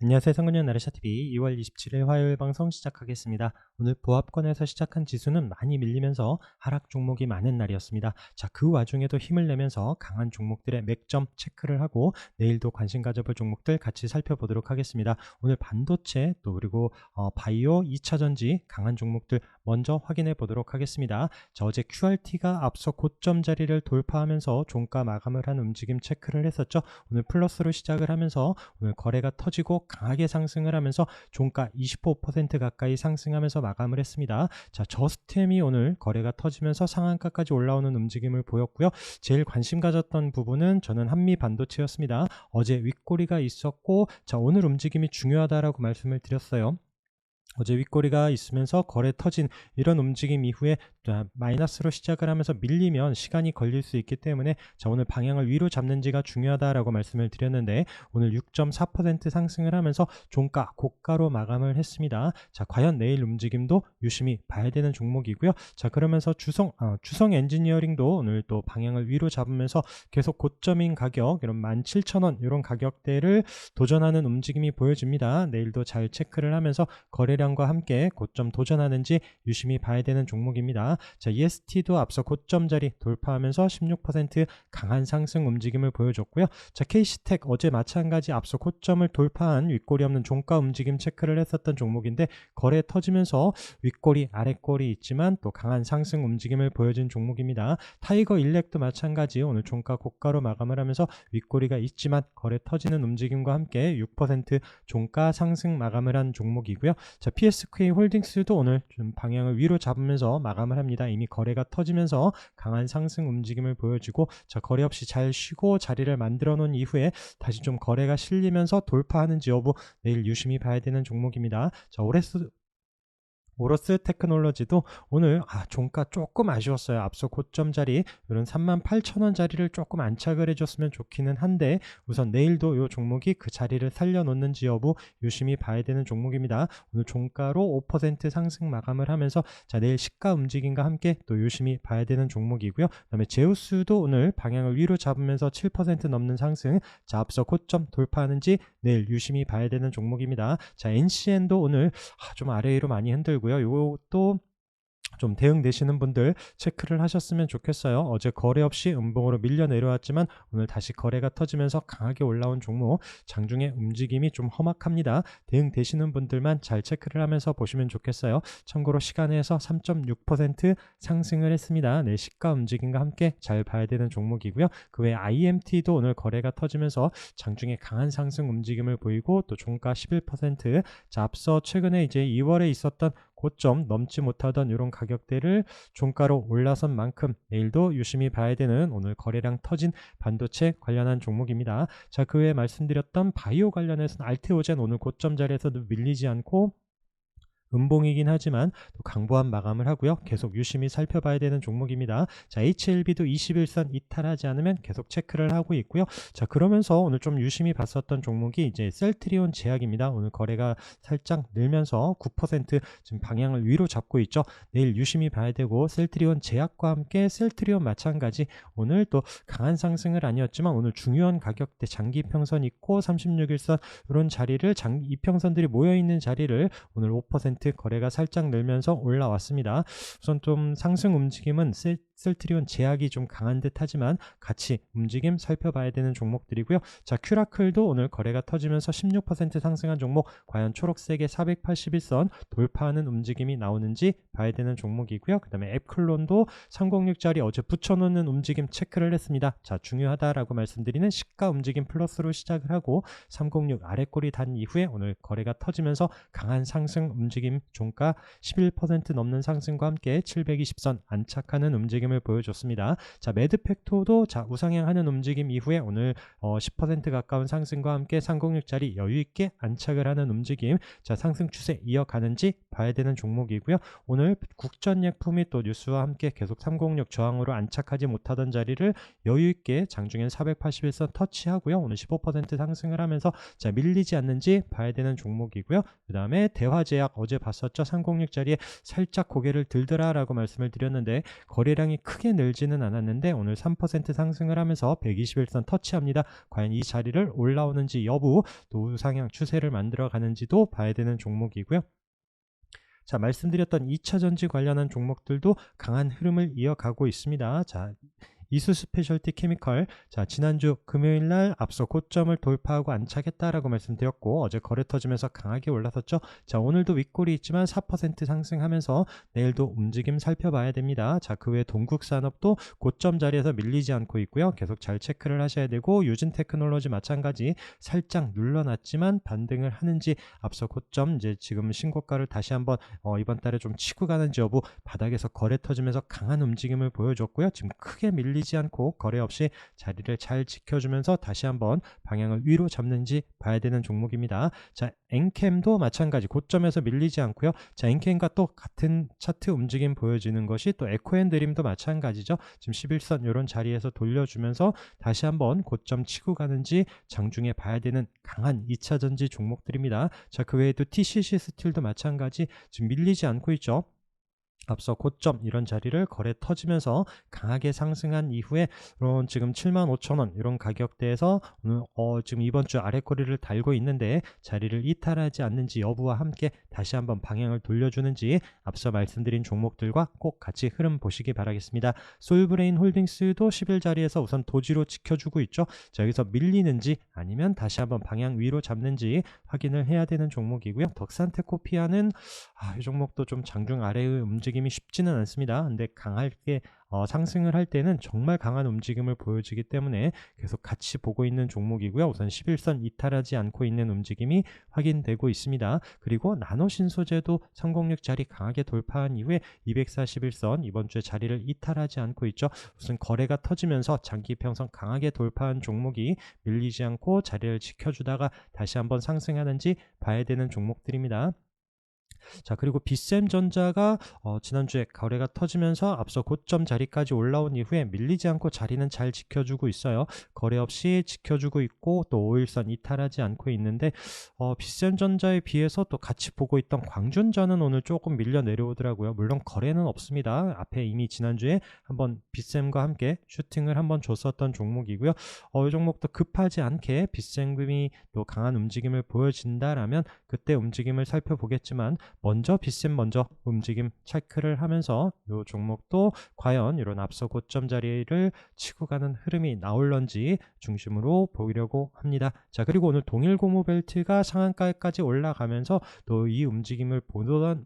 안녕하세요. 성근영 나르샤TV 2월 27일 화요일 방송 시작하겠습니다. 오늘 보합권에서 시작한 지수는 많이 밀리면서 하락 종목이 많은 날이었습니다. 자, 그 와중에도 힘을 내면서 강한 종목들의 맥점 체크를 하고 내일도 관심 가져볼 종목들 같이 살펴보도록 하겠습니다. 오늘 반도체 또 그리고 바이오, 2차전지 강한 종목들 먼저 확인해 보도록 하겠습니다. 자, 어제 QRT가 앞서 고점 자리를 돌파하면서 종가 마감을 한 움직임 체크를 했었죠. 오늘 플러스로 시작을 하면서 오늘 거래가 터지고 강하게 상승을 하면서 종가 25% 가까이 상승하면서 마감을 했습니다. 자, 저스템이 오늘 거래가 터지면서 상한가까지 올라오는 움직임을 보였고요. 제일 관심 가졌던 부분은 저는 한미 반도체였습니다. 어제 윗꼬리가 있었고, 자, 오늘 움직임이 중요하다라고 말씀을 드렸어요. 어제 윗꼬리가 있으면서 거래 터진 이런 움직임 이후에 마이너스로 시작을 하면서 밀리면 시간이 걸릴 수 있기 때문에 자, 오늘 방향을 위로 잡는지가 중요하다라고 말씀을 드렸는데 오늘 6.4% 상승을 하면서 종가 고가로 마감을 했습니다. 자, 과연 내일 움직임도 유심히 봐야 되는 종목이고요. 자, 그러면서 주성 엔지니어링도 오늘 또 방향을 위로 잡으면서 계속 고점인 가격 이런 17,000원 이런 가격대를 도전하는 움직임이 보여집니다. 내일도 잘 체크를 하면서 거래량과 함께 고점 도전하는지 유심히 봐야 되는 종목입니다. 자, EST도 앞서 고점 자리 돌파하면서 16% 강한 상승 움직임을 보여줬고요. 자, KC텍 어제 마찬가지 앞서 고점을 돌파한 윗꼬리 없는 종가 움직임 체크를 했었던 종목인데 거래 터지면서 윗꼬리 아랫꼬리 있지만 또 강한 상승 움직임을 보여준 종목입니다. 타이거 일렉도 마찬가지 오늘 종가 고가로 마감을 하면서 윗꼬리가 있지만 거래 터지는 움직임과 함께 6% 종가 상승 마감을 한 종목이고요. 자, PSK 홀딩스도 오늘 좀 방향을 위로 잡으면서 마감을 합니다. 이미 거래가 터지면서 강한 상승 움직임을 보여주고 자, 거래 없이 잘 쉬고 자리를 만들어 놓은 이후에 다시 좀 거래가 실리면서 돌파하는지 여부 내일 유심히 봐야 되는 종목입니다. 자, 오로스 테크놀로지도 오늘 종가 조금 아쉬웠어요. 앞서 고점 자리 이런 38,000원 자리를 조금 안착을 해줬으면 좋기는 한데 우선 내일도 이 종목이 그 자리를 살려놓는지 여부 유심히 봐야 되는 종목입니다. 오늘 종가로 5% 상승 마감을 하면서 자, 내일 시가 움직임과 함께 또 유심히 봐야 되는 종목이고요. 그 다음에 제우스도 오늘 방향을 위로 잡으면서 7% 넘는 상승, 자, 앞서 고점 돌파하는지 내일 유심히 봐야 되는 종목입니다. 자, NCN도 오늘 좀 아래 위로 많이 흔들고 요것도 좀 대응되시는 분들 체크를 하셨으면 좋겠어요. 어제 거래 없이 음봉으로 밀려 내려왔지만 오늘 다시 거래가 터지면서 강하게 올라온 종목, 장중에 움직임이 좀 험악합니다. 대응되시는 분들만 잘 체크를 하면서 보시면 좋겠어요. 참고로 시간에서 3.6% 상승을 했습니다. 네, 시가 움직임과 함께 잘 봐야 되는 종목이고요. 그 외에 IMT도 오늘 거래가 터지면서 장중에 강한 상승 움직임을 보이고 또 종가 11%, 자, 앞서 최근에 이제 2월에 있었던 고점 넘지 못하던 이런 가격대를 종가로 올라선 만큼 내일도 유심히 봐야 되는 오늘 거래량 터진 반도체 관련한 종목입니다. 자, 그 외에 말씀드렸던 바이오 관련해서는 알테오젠 오늘 고점 자리에서도 밀리지 않고 음봉이긴 하지만 또 강보한 마감을 하고요. 계속 유심히 살펴봐야 되는 종목입니다. 자, HLB도 21선 이탈하지 않으면 계속 체크를 하고 있고요. 자, 그러면서 오늘 좀 유심히 봤었던 종목이 이제 셀트리온 제약입니다. 오늘 거래가 살짝 늘면서 9% 지금 방향을 위로 잡고 있죠. 내일 유심히 봐야 되고 셀트리온 제약과 함께 셀트리온 마찬가지 오늘 또 강한 상승을 아니었지만 오늘 중요한 가격대 장기 평선 있고 36일선 이런 자리를 이평선들이 모여있는 자리를 오늘 5% 거래가 살짝 늘면서 올라왔습니다. 우선 좀 상승 움직임은 셀트리온 제약이 좀 강한 듯 하지만 같이 움직임 살펴봐야 되는 종목들이고요. 자, 큐라클도 오늘 거래가 터지면서 16% 상승한 종목, 과연 초록색의 481선 돌파하는 움직임이 나오는지 봐야 되는 종목이고요. 그 다음에 앱클론도 306짜리 어제 붙여놓는 움직임 체크를 했습니다. 자, 중요하다라고 말씀드리는 시가 움직임 플러스로 시작을 하고 306 아래꼬리 단 이후에 오늘 거래가 터지면서 강한 상승 움직임 종가 11% 넘는 상승과 함께 720선 안착하는 움직임을 보여줬습니다. 자, 매드팩토도 자, 우상향하는 움직임 이후에 오늘 10% 가까운 상승과 함께 306짜리 여유있게 안착을 하는 움직임, 자, 상승 추세 이어가는지 봐야 되는 종목이고요. 오늘 국전약품이 또 뉴스와 함께 계속 306 저항으로 안착하지 못하던 자리를 여유있게 장중엔 481선 터치하고요. 오늘 15% 상승을 하면서 자, 밀리지 않는지 봐야 되는 종목이고요. 그 다음에 대화제약 어제 봤었죠. 306짜리에 살짝 고개를 들더라라고 말씀을 드렸는데 거래량이 상승이 크게 늘지는 않았는데 오늘 3% 상승을 하면서 121선 터치합니다. 과연 이 자리를 올라오는지 여부, 또 우상향 추세를 만들어 가는지도 봐야 되는 종목이고요. 자, 말씀드렸던 2차 전지 관련한 종목들도 강한 흐름을 이어가고 있습니다. 자, 이수 스페셜티 케미컬, 자, 지난주 금요일 날 앞서 고점을 돌파하고 안착했다라고 말씀드렸고 어제 거래 터지면서 강하게 올라섰죠. 자, 오늘도 윗골이 있지만 4% 상승하면서 내일도 움직임 살펴봐야 됩니다. 자, 그 외 동국산업도 고점 자리에서 밀리지 않고 있고요. 계속 잘 체크를 하셔야 되고, 유진테크놀로지 마찬가지 살짝 눌러놨지만 반등을 하는지, 앞서 고점 이제 지금 신고가를 다시 한번 이번 달에 좀 치고 가는지 여부, 바닥에서 거래 터지면서 강한 움직임을 보여줬고요. 지금 크게 밀리지 않고 거래 없이 자리를 잘 지켜주면서 다시 한번 방향을 위로 잡는지 봐야 되는 종목입니다. 자, 엔캠도 마찬가지 고점에서 밀리지 않고요. 자, 엔캠과 또 같은 차트 움직임 보여지는 것이 또 에코앤드림도 마찬가지죠. 지금 11선 이런 자리에서 돌려주면서 다시 한번 고점 치고 가는지 장중에 봐야 되는 강한 2차 전지 종목들입니다. 자, 그 외에도 TCC 스틸도 마찬가지 지금 밀리지 않고 있죠. 앞서 고점 이런 자리를 거래 터지면서 강하게 상승한 이후에 지금 75,000원 이런 가격대에서 오늘 지금 이번 주 아래꼬리를 달고 있는데 자리를 이탈하지 않는지 여부와 함께 다시 한번 방향을 돌려주는지 앞서 말씀드린 종목들과 꼭 같이 흐름 보시기 바라겠습니다. 솔브레인 홀딩스도 10일 자리에서 우선 도지로 지켜주고 있죠. 자, 여기서 밀리는지 아니면 다시 한번 방향 위로 잡는지 확인을 해야 되는 종목이고요. 덕산테코피아는 이 종목도 좀 장중 아래의 움직임이 쉽지는 않습니다. 근데 강하게 상승을 할 때는 정말 강한 움직임을 보여주기 때문에 계속 같이 보고 있는 종목이고요. 우선 11선 이탈하지 않고 있는 움직임이 확인되고 있습니다. 그리고 나노신소재도 306 자리 강하게 돌파한 이후에 241선 이번 주에 자리를 이탈하지 않고 있죠. 우선 거래가 터지면서 장기 평선 강하게 돌파한 종목이 밀리지 않고 자리를 지켜주다가 다시 한번 상승하는지 봐야 되는 종목들입니다. 자, 그리고 비셈전자가 지난주에 거래가 터지면서 앞서 고점 자리까지 올라온 이후에 밀리지 않고 자리는 잘 지켜주고 있어요. 거래 없이 지켜주고 있고 또 5일선 이탈하지 않고 있는데 비셈전자에 비해서 또 같이 보고 있던 광준전은 오늘 조금 밀려 내려오더라고요. 물론 거래는 없습니다. 앞에 이미 지난주에 한번 비셈과 함께 슈팅을 한번 줬었던 종목이고요. 이 종목도 급하지 않게 비셈금이 또 강한 움직임을 보여진다라면 그때 움직임을 살펴보겠지만 먼저 빗셈 먼저 움직임 체크를 하면서 이 종목도 과연 이런 앞서 고점 자리를 치고 가는 흐름이 나올런지 중심으로 보려고 합니다. 자, 그리고 오늘 동일고무벨트가 상한가까지 올라가면서 또 이 움직임을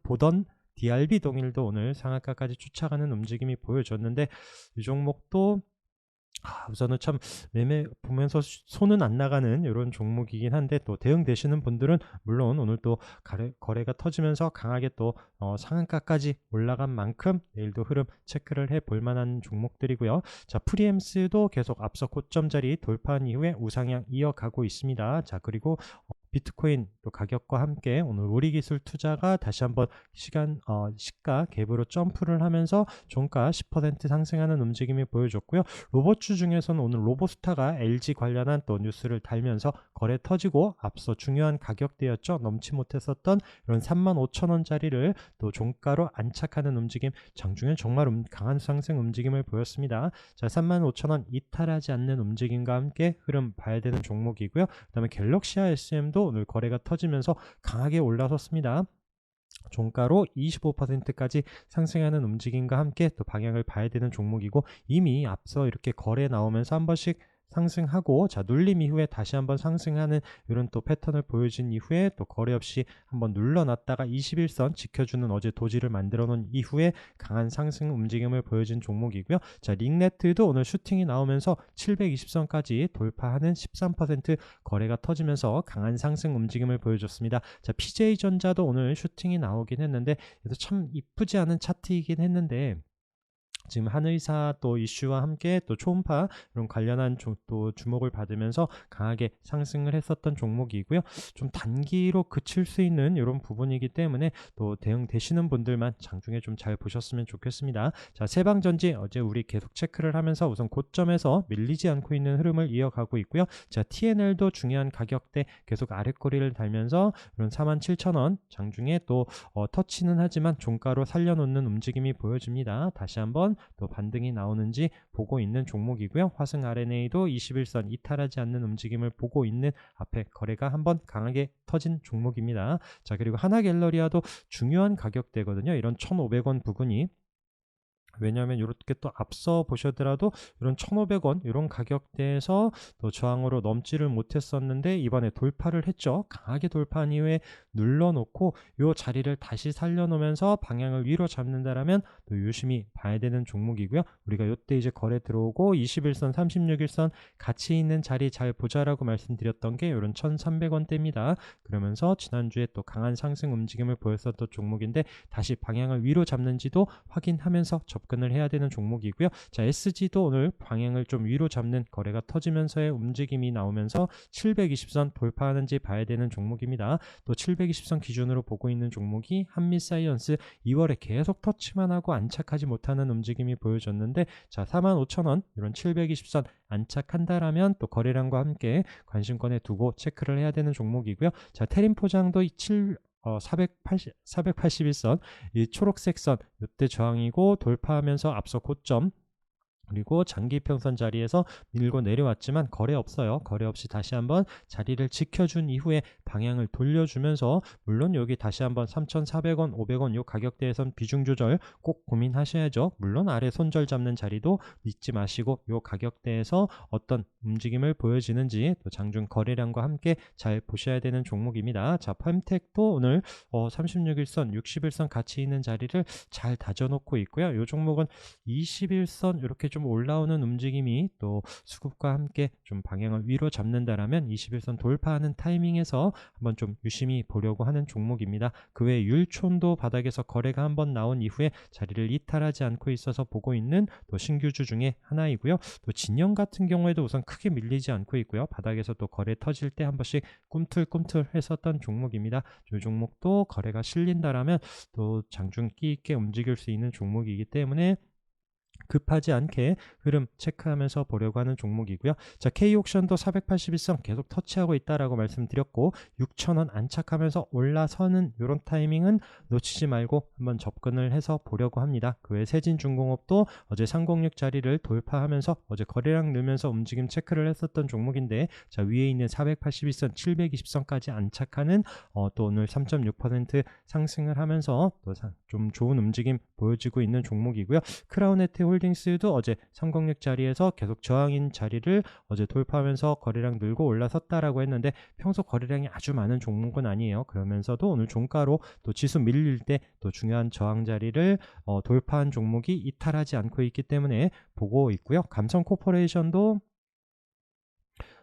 보던 DRB 동일도 오늘 상한가까지 쫓아가는 움직임이 보여줬는데 이 종목도 우선은 참 매매 보면서 손은 안 나가는 이런 종목이긴 한데 또 대응되시는 분들은 물론 오늘 또 거래가 터지면서 강하게 또 상한가까지 올라간 만큼 내일도 흐름 체크를 해볼 만한 종목들이고요. 자, 프리엠스도 계속 앞서 고점 자리 돌파한 이후에 우상향 이어가고 있습니다. 자, 그리고 비트코인 또 가격과 함께 오늘 우리기술 투자가 다시 한번 시가 갭으로 점프를 하면서 종가 10% 상승하는 움직임이 보여줬고요. 로봇주 중에서는 오늘 로보스타가 LG 관련한 또 뉴스를 달면서 거래 터지고 앞서 중요한 가격대였죠. 넘지 못했었던 이런 35,000원짜리를 또 종가로 안착하는 움직임, 장중에 정말 강한 상승 움직임을 보였습니다. 자, 35,000원 이탈하지 않는 움직임과 함께 흐름 봐야 되는 종목이고요. 그 다음에 갤럭시아 SM도 오늘 거래가 터지면서 강하게 올라섰습니다. 종가로 25%까지 상승하는 움직임과 함께 또 방향을 봐야 되는 종목이고 이미 앞서 이렇게 거래 나오면서 한 번씩 상승하고 자 눌림 이후에 다시 한번 상승하는 이런 또 패턴을 보여준 이후에 또 거래 없이 한번 눌러놨다가 21선 지켜주는 어제 도지를 만들어 놓은 이후에 강한 상승 움직임을 보여준 종목이고요. 자, 링네트도 오늘 슈팅이 나오면서 720선까지 돌파하는 13% 거래가 터지면서 강한 상승 움직임을 보여줬습니다. 자, PJ전자도 오늘 슈팅이 나오긴 했는데 그래도 참 이쁘지 않은 차트이긴 했는데 지금 한의사 또 이슈와 함께 또 초음파 이런 관련한 또 주목을 받으면서 강하게 상승을 했었던 종목이고요. 좀 단기로 그칠 수 있는 이런 부분이기 때문에 또 대응되시는 분들만 장중에 좀 잘 보셨으면 좋겠습니다. 자, 세방전지 어제 우리 계속 체크를 하면서 우선 고점에서 밀리지 않고 있는 흐름을 이어가고 있고요. 자, TNL도 중요한 가격대 계속 아랫꼬리를 달면서 이런 47,000원 장중에 또 터치는 하지만 종가로 살려놓는 움직임이 보여집니다. 다시 한번 또 반등이 나오는지 보고 있는 종목이고요. 화승 RNA도 21선 이탈하지 않는 움직임을 보고 있는 앞에 거래가 한번 강하게 터진 종목입니다. 자, 그리고 하나갤러리아도 중요한 가격대거든요. 이런 1,500원 부근이, 왜냐하면 이렇게 또 앞서 보셨더라도 이런 1,500원 이런 가격대에서 또 저항으로 넘지를 못했었는데 이번에 돌파를 했죠. 강하게 돌파한 이후에 눌러놓고 이 자리를 다시 살려놓으면서 방향을 위로 잡는다라면 또 유심히 봐야 되는 종목이고요. 우리가 이때 이제 거래 들어오고 21선, 36일선 같이 있는 자리 잘 보자라고 말씀드렸던 게 이런 1,300원대입니다. 그러면서 지난주에 또 강한 상승 움직임을 보였었던 종목인데 다시 방향을 위로 잡는지도 확인하면서 접근을 해야 되는 종목이고요. 자, SG도 오늘 방향을 좀 위로 잡는 거래가 터지면서의 움직임이 나오면서 720선 돌파하는지 봐야 되는 종목입니다. 또 720선 기준으로 보고 있는 종목이 한미사이언스 2월에 계속 터치만 하고 안착하지 못하는 움직임이 보여졌는데, 자, 45,000원 이런 720선 안착한다라면 또 거래량과 함께 관심권에 두고 체크를 해야 되는 종목이고요. 자, 테림포장도 481선 이 초록색 선 이때 저항이고 돌파하면서 앞서 고점 그리고 장기평선 자리에서 밀고 내려왔지만 거래 없어요. 거래 없이 다시 한번 자리를 지켜준 이후에 방향을 돌려주면서, 물론 여기 다시 한번 3,400원, 500원 요 가격대에선 비중 조절 꼭 고민하셔야죠. 물론 아래 손절 잡는 자리도 잊지 마시고 요 가격대에서 어떤 움직임을 보여지는지 또 장중 거래량과 함께 잘 보셔야 되는 종목입니다. 자, 팜텍도 오늘 36일선, 60일선 같이 있는 자리를 잘 다져놓고 있고요. 요 종목은 21선 이렇게 좀 올라오는 움직임이 또 수급과 함께 좀 방향을 위로 잡는다라면 21선 돌파하는 타이밍에서 한번 좀 유심히 보려고 하는 종목입니다. 그 외에 율촌도 바닥에서 거래가 한번 나온 이후에 자리를 이탈하지 않고 있어서 보고 있는 또 신규주 중에 하나이고요. 또 진영 같은 경우에도 우선 크게 밀리지 않고 있고요. 바닥에서 또 거래 터질 때 한 번씩 꿈틀꿈틀 했었던 종목입니다. 이 종목도 거래가 실린다라면 또 장중 끼 있게 움직일 수 있는 종목이기 때문에 급하지 않게 흐름 체크하면서 보려고 하는 종목이고요. 자, K옥션도 481선 계속 터치하고 있다라고 말씀드렸고 6,000원 안착하면서 올라서는 이런 타이밍은 놓치지 말고 한번 접근을 해서 보려고 합니다. 그 외 세진중공업도 어제 306 자리를 돌파하면서 어제 거래량 늘면서 움직임 체크를 했었던 종목인데, 자, 위에 있는 481선, 720선까지 안착하는 또 오늘 3.6% 상승을 하면서 또 좀 좋은 움직임 보여지고 있는 종목이고요. 크라운에트 홀딩스도 어제 306 자리에서 계속 저항인 자리를 어제 돌파하면서 거래량 늘고 올라섰다라고 했는데 평소 거래량이 아주 많은 종목은 아니에요. 그러면서도 오늘 종가로 또 지수 밀릴 때 또 중요한 저항 자리를 돌파한 종목이 이탈하지 않고 있기 때문에 보고 있고요. 감성코퍼레이션도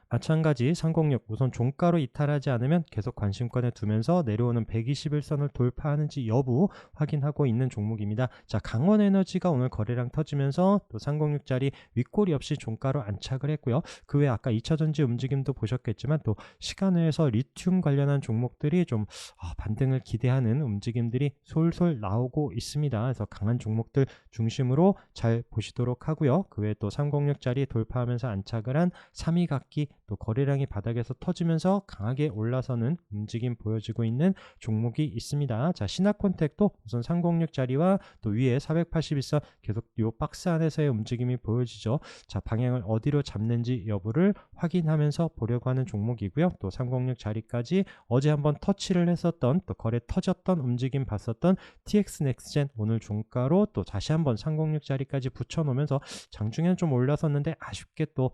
마찬가지 306 우선 종가로 이탈하지 않으면 계속 관심권에 두면서 내려오는 121선을 돌파하는지 여부 확인하고 있는 종목입니다. 자, 강원에너지가 오늘 거래량 터지면서 또 306짜리 윗꼬리 없이 종가로 안착을 했고요. 그 외에 아까 2차전지 움직임도 보셨겠지만 또 시간외에서 리튬 관련한 종목들이 좀 반등을 기대하는 움직임들이 솔솔 나오고 있습니다. 그래서 강한 종목들 중심으로 잘 보시도록 하고요. 그 외에 또 306짜리 돌파하면서 안착을 한 3위각기 또 거래량이 바닥에서 터지면서 강하게 올라서는 움직임 보여지고 있는 종목이 있습니다. 자, 신화콘텍도 우선 306 자리와 또 위에 481선 계속 이 박스 안에서의 움직임이 보여지죠. 자, 방향을 어디로 잡는지 여부를 확인하면서 보려고 하는 종목이고요. 또 306 자리까지 어제 한번 터치를 했었던 또 거래 터졌던 움직임 봤었던 TX 넥스젠 오늘 종가로 또 다시 한번 306 자리까지 붙여놓으면서 장중에는 좀 올라섰는데 아쉽게 또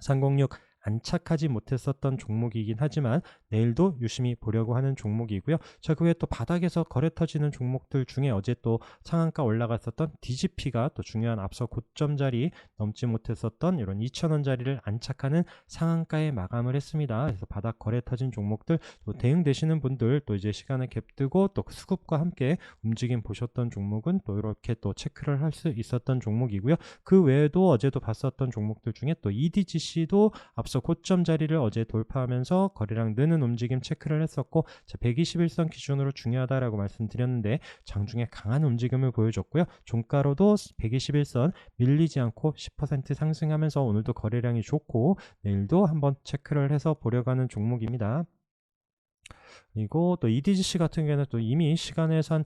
306 안착하지 못했었던 종목이긴 하지만 내일도 유심히 보려고 하는 종목이고요. 자, 그 외에 또 바닥에서 거래 터지는 종목들 중에 어제 또 상한가 올라갔었던 DGP가 또 중요한 앞서 고점 자리 넘지 못했었던 이런 2,000원 자리를 안착하는 상한가에 마감을 했습니다. 그래서 바닥 거래 터진 종목들 또 대응되시는 분들 또 이제 시간에 갭 뜨고 또 수급과 함께 움직임 보셨던 종목은 또 이렇게 또 체크를 할 수 있었던 종목이고요. 그 외에도 어제도 봤었던 종목들 중에 또 EDGC도 앞서 고점 자리를 어제 돌파하면서 거래량 느는 움직임 체크를 했었고, 자, 121선 기준으로 중요하다라고 말씀드렸는데 장중에 강한 움직임을 보여줬고요. 종가로도 121선 밀리지 않고 10% 상승하면서 오늘도 거래량이 좋고 내일도 한번 체크를 해서 보려고 하는 종목입니다. 그리고 또 EDGC 같은 경우에는 또 이미 시간에서 한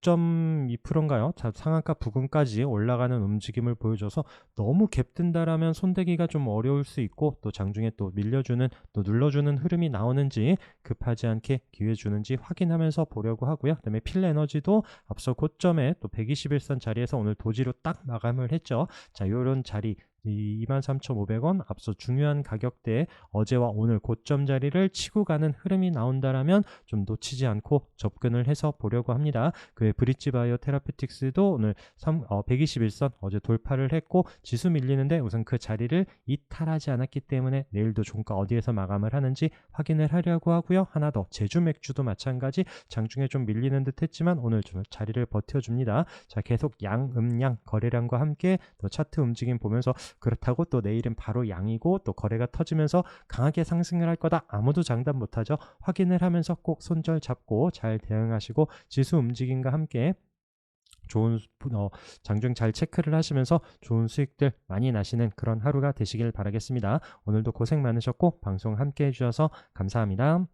6.2%인가요? 상한가 부근까지 올라가는 움직임을 보여줘서 너무 갭든다라면 손대기가 좀 어려울 수 있고, 또 장중에 또 밀려주는 또 눌러주는 흐름이 나오는지 급하지 않게 기회 주는지 확인하면서 보려고 하고요. 그다음에 필에너지도 앞서 고점에 또 121선 자리에서 오늘 도지로 딱 마감을 했죠. 자, 요런 자리 23,500원 앞서 중요한 가격대에 어제와 오늘 고점 자리를 치고 가는 흐름이 나온다라면 좀 놓치지 않고 접근을 해서 보려고 합니다. 그외 브릿지 바이오 테라피틱스도 오늘 121선 어제 돌파를 했고, 지수 밀리는데 우선 그 자리를 이탈하지 않았기 때문에 내일도 종가 어디에서 마감을 하는지 확인을 하려고 하고요. 하나 더, 제주 맥주도 마찬가지 장중에 좀 밀리는 듯 했지만 오늘 좀 자리를 버텨줍니다. 자, 계속 양 거래량과 함께 또 차트 움직임 보면서, 그렇다고 또 내일은 바로 양이고 또 거래가 터지면서 강하게 상승을 할 거다, 아무도 장담 못하죠. 확인을 하면서 꼭 손절 잡고 잘 대응하시고, 지수 움직임과 함께 좋은 장중 잘 체크를 하시면서 좋은 수익들 많이 나시는 그런 하루가 되시길 바라겠습니다. 오늘도 고생 많으셨고 방송 함께 해주셔서 감사합니다.